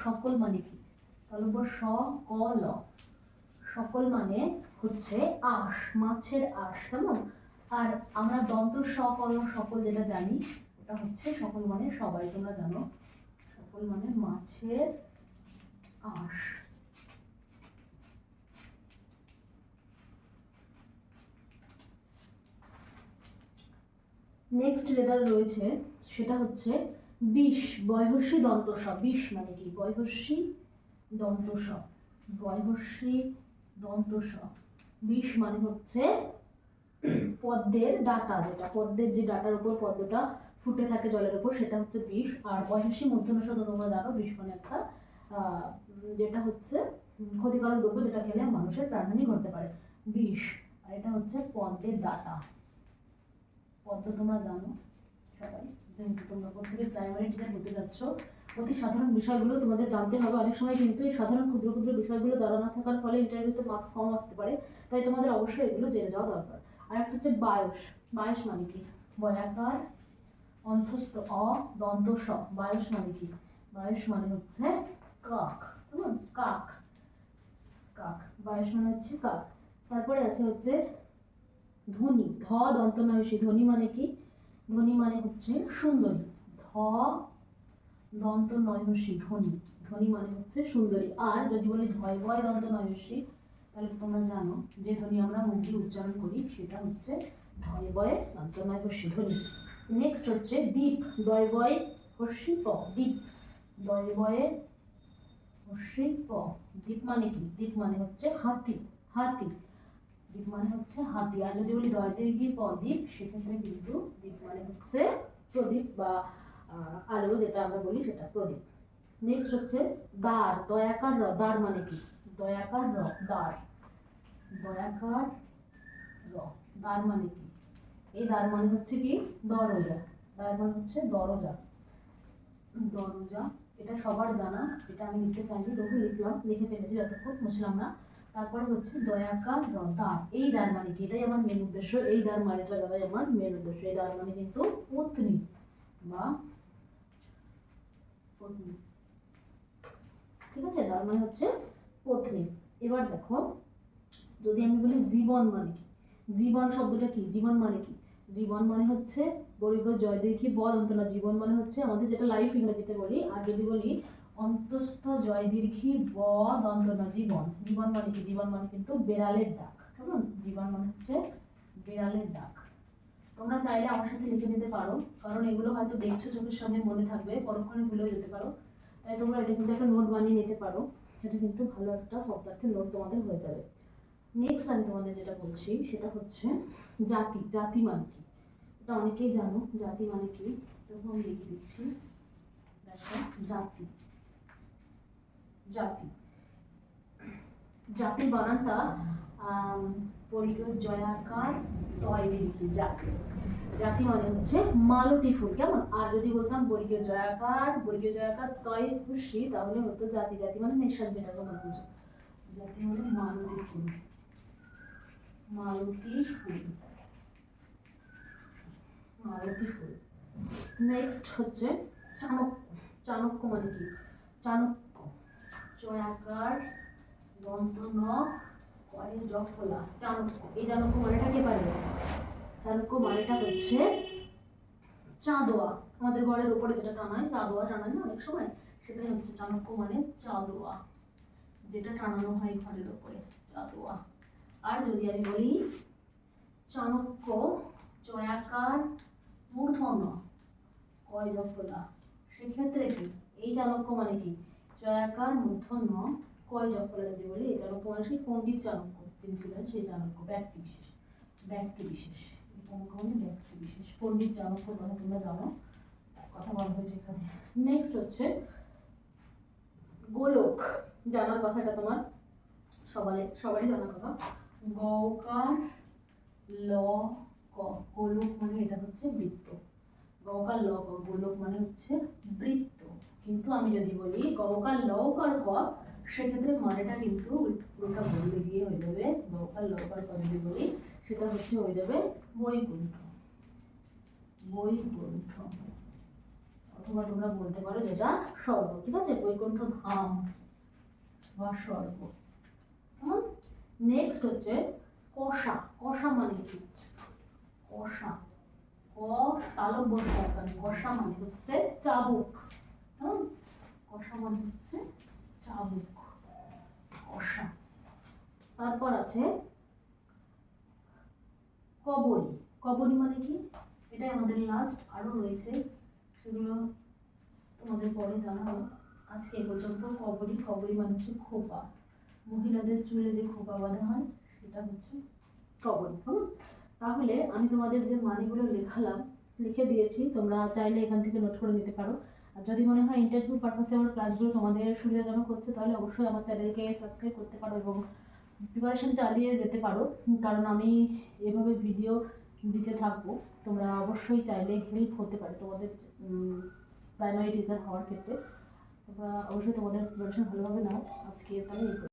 সকল মানে কি? তালব্য স ক ল, সকল মানে হচ্ছে আঁশ, মাছের আঁশ, কেমন? আর আমরা দন্ত স ক ল সকল যেটা জানি ওটা হচ্ছে সকল মানে সবাই, তোমরা জানো সকল মানে মাছের আঁশ। নেক্সট যেটা রয়েছে সেটা হচ্ছে বিষ, বয়হর্ষী দন্ত স। বিষ মানে কি? বয়হর্ষী দন্ত স, বয়হর্ষী দন্ত স। বিষ মানে হচ্ছে পদ্মের ডাটা, যেটা পদ্মের যে ডাটার উপর পদ্মটা ফুটে থাকে জলের উপর, সেটা হচ্ছে বিষ। আর বয়হর্ষী মূর্ধন্য স তো তোমরা জানো, বিষ মানে একটা যেটা হচ্ছে ক্ষতিকারক দ্রব্য, যেটা খেলে মানুষের প্রাণহানি ঘটতে পারে, বিষ। আর এটা হচ্ছে পদ্মের ডাটা। পদ্ম তোমরা জানো সবাই, যেহেতু তোমরা প্রত্যেকে প্রাইমারি টিচার হতে যাচ্ছ, অতি সাধারণ বিষয়গুলো তোমাদের জানতে হবে। অনেক সময় কিন্তু এই সাধারণ ক্ষুদ্র ক্ষুদ্র বিষয়গুলো জানা না থাকার ফলে ইন্টারভিউতে মার্কস কম আসতে পারে, তাই তোমাদের অবশ্যই এগুলো জেনে যাওয়া দরকার। আর একটা হচ্ছে বায়স। বায়স মানে কি? বয়াকার অন্তস্থ অ দন্ত স। বায়স মানে কি? বায়স মানে হচ্ছে কাক, কেমন? কাক, কাক। বায়স মানে হচ্ছে কাক। তারপরে আছে হচ্ছে ধ্বনি, ধ দন্ত নয়সী। ধ্বনি মানে কি? ধ্বনি মানে হচ্ছে সুন্দরী, ধ দন্ত নয়সী, ধ্বনি। ধ্বনি মানে হচ্ছে সুন্দরী। আর যদি বলি ধয় বয় দন্ত নয়সী, তাহলে তোমরা জানো যে ধ্বনি আমরা মুখ দিয়ে উচ্চারণ করি সেটা হচ্ছে ধয় বয়ে দন্ত নয়সী, ধ্বনি। নেক্সট হচ্ছে দ্বীপ, দয় বয় হর্ষি প, দ্বীপ, দয় বয়ে হর্ষি প। দ্বীপ মানে কি? দ্বীপ মানে হচ্ছে হাতি, হাতি। দ্বীপ মানে হচ্ছে হাতি। আর যদি বলি দয় দীর্ঘি প্রদীপ, সেক্ষেত্রে কিন্তু দ্বীপ মানে হচ্ছে প্রদীপ বা আলো, যেটা আমরা বলি সেটা প্রদীপ। নেক্সট হচ্ছে দ্বার, দয়াকার র। দ্বার মানে কি? দয়াকার র, দ্বার, দয়াকার র। দ্বার মানে কি? এই দ্বার মানে হচ্ছে কি? দরজা। দ্বার মানে হচ্ছে দরজা, দরজা। এটা সবার জানা, এটা আমি লিখতে চাইনি তবু লিখলাম, লিখে ফেলেছি যতক্ষণ বুঝলাম না। তারপরে হচ্ছে দয়াকার র, দ্বার। এই দ্বার মানে কি? এটাই আমার মেন উদ্দেশ্য, এই দ্বার মানেটা দ্বারাই আমার মেন উদ্দেশ্য। এই দ্বার মানে কিন্তু পত্নী বা পত্নী, ঠিক আছে? দ্বার মানে হচ্ছে পত্নী। এবার দেখো, যদি আমি বলি জীবন মানে কি? জীবন শব্দটা কি? জীবন মানে কি? জীবন মানে হচ্ছে বর্গ জয় দীর্ঘি ব দন্ত না। জীবন মানে হচ্ছে আমাদের যেটা লাইফ ইংরেজিতে বলি। আর যদি বলি অন্তস্থ জয় দীর্ঘি ব দন্ত না, জীবন। জীবন মানে কি? জীবন মানে কিন্তু বেড়ালের ডাক, কেমন? জীবন মানে হচ্ছে বেড়ালের ডাক। তোমরা চাইলে আমার সাথে লিখে নিতে পারো, কারণ এগুলো হয়তো দেখছো চোখের সামনে, মনে থাকবে, পরক্ষণে ভুলেও যেতে পারো। তাই তোমরা এটা কিন্তু একটা নোট বানিয়ে নিতে পারো, এটা কিন্তু ভালো একটা শব্দার্থের নোট তোমাদের হয়ে যাবে। নেক্সট আমি তোমাদের যেটা বলছি সেটা হচ্ছে জাতি। জাতি মানে কি? এটা অনেকেই জানো, জাতি মানে কি? তখন আমি লিখে দিচ্ছি, দেখো জাতি, জাতি। জাতি বানানটা পরিগয় জয়াকার তয় দীর্ঘি, জাতি। জাতি মানে হচ্ছে মালতী ফুল, কেমন? আর যদি বলতাম বর্গীয় জয়াকার তয় খুশি, তাহলে হতো জাতি। জাতি মানে নেশাদ, যেটা তোমরা বুঝো। জাতি মানে মালতী ফুল, মালতী ফুল, মালতী ফুল। নেক্সট হচ্ছে চাণক্য। চাণক্য মানে কি? চাণক্য, চয়াকার দন্ত ন কয়ে জ ফলা, চাণক্য। এই চাণক্য মানেটা কে পারবে? চাণক্য মানেটা হচ্ছে চাঁদোয়া। আমাদের ঘরের উপরে যেটা টানায়, চাঁদোয়া টানায় না অনেক সময়, সেটাই হচ্ছে চাণক্য মানে চাঁদোয়া, যেটা টানানো হয় ঘরের উপরে, চাঁদোয়া। আর যদি আমি বলি চাণক্য চয়াকার মূর্ধন্য কয় জ ফলা, সেক্ষেত্রে কি? এই চাণক্য মানে কি? চয়াকার মূর্ধন্য কয় জ ফলা। যদি বলি এই চাণক্য মানে সেই পণ্ডিত চাণক্য যিনি ছিলেন, সেই চাণক্য, ব্যক্তি বিশেষ, ব্যক্তি বিশেষ, ব্যক্তি বিশেষ। পণ্ডিত চাণক্যর কথা তোমরা জানো, কথা বলা হয়েছে এখানে। নেক্সট হচ্ছে গোলক। জানার কথা, এটা তোমার সবারই জানার কথা। গৌকার ল ক, গোলক মানে এটা হচ্ছে বৃত্ত। গৌকার ল ক, গোলক মানে হচ্ছে বৃত্ত। কিন্তু আমি যদি বলি গৌকার লৌকার ক, সেক্ষেত্রে মানেটা কিন্তু পুরোটা বদলে গিয়ে হয়ে যাবে। গৌকার লৌকার ক যদি বলি, সেটা হচ্ছে হয়ে যাবে বৈকুণ্ঠ, বৈকুণ্ঠ। অথবা তোমরা বলতে পারো যেটা স্বর্গ, ঠিক আছে, বৈকুণ্ঠ ধাম বা স্বর্গ। কেমন? নেক্সট হচ্ছে কষা। কষা মানে কি? কষা, ক তালব্য সরকার, কষা মানে হচ্ছে চাবুক। কেমন? কষা মানে হচ্ছে চাবুক, কষা। তারপর আছে কবরী। কবরী মানে কি? এটাই আমাদের লাস্ট, আরো রয়েছে সেগুলো তোমাদের পরে জানাবো। আজকে এ পর্যন্ত কবরী। কবরী মানে হচ্ছে খোপা, মহিলাদের চুলে যে খোপা বাঁধা হয় সেটা হচ্ছে কবরী। কেমন? তাহলে আমি তোমাদের যে মানেগুলো লেখালাম, লিখে দিয়েছি, তোমরা চাইলে এখান থেকে নোট করে নিতে পারো। আর যদি মনে হয় ইন্টারভিউ পারপাসে আমার ক্লাসগুলো তোমাদের সুবিধাজনক হচ্ছে, তাহলে অবশ্যই আমার চ্যানেলকে সাবস্ক্রাইব করতে পারো এবং প্রিপারেশন চালিয়ে যেতে পারো, কারণ আমি এভাবে ভিডিও দিতে থাকবো। তোমরা অবশ্যই চাইলে হেল্প হতে পারে তোমাদের প্রাইমারি টিচার হওয়ার ক্ষেত্রে। তোমরা অবশ্যই তোমাদের প্রিপারেশন ভালোভাবে নাও। আজকে তাহলে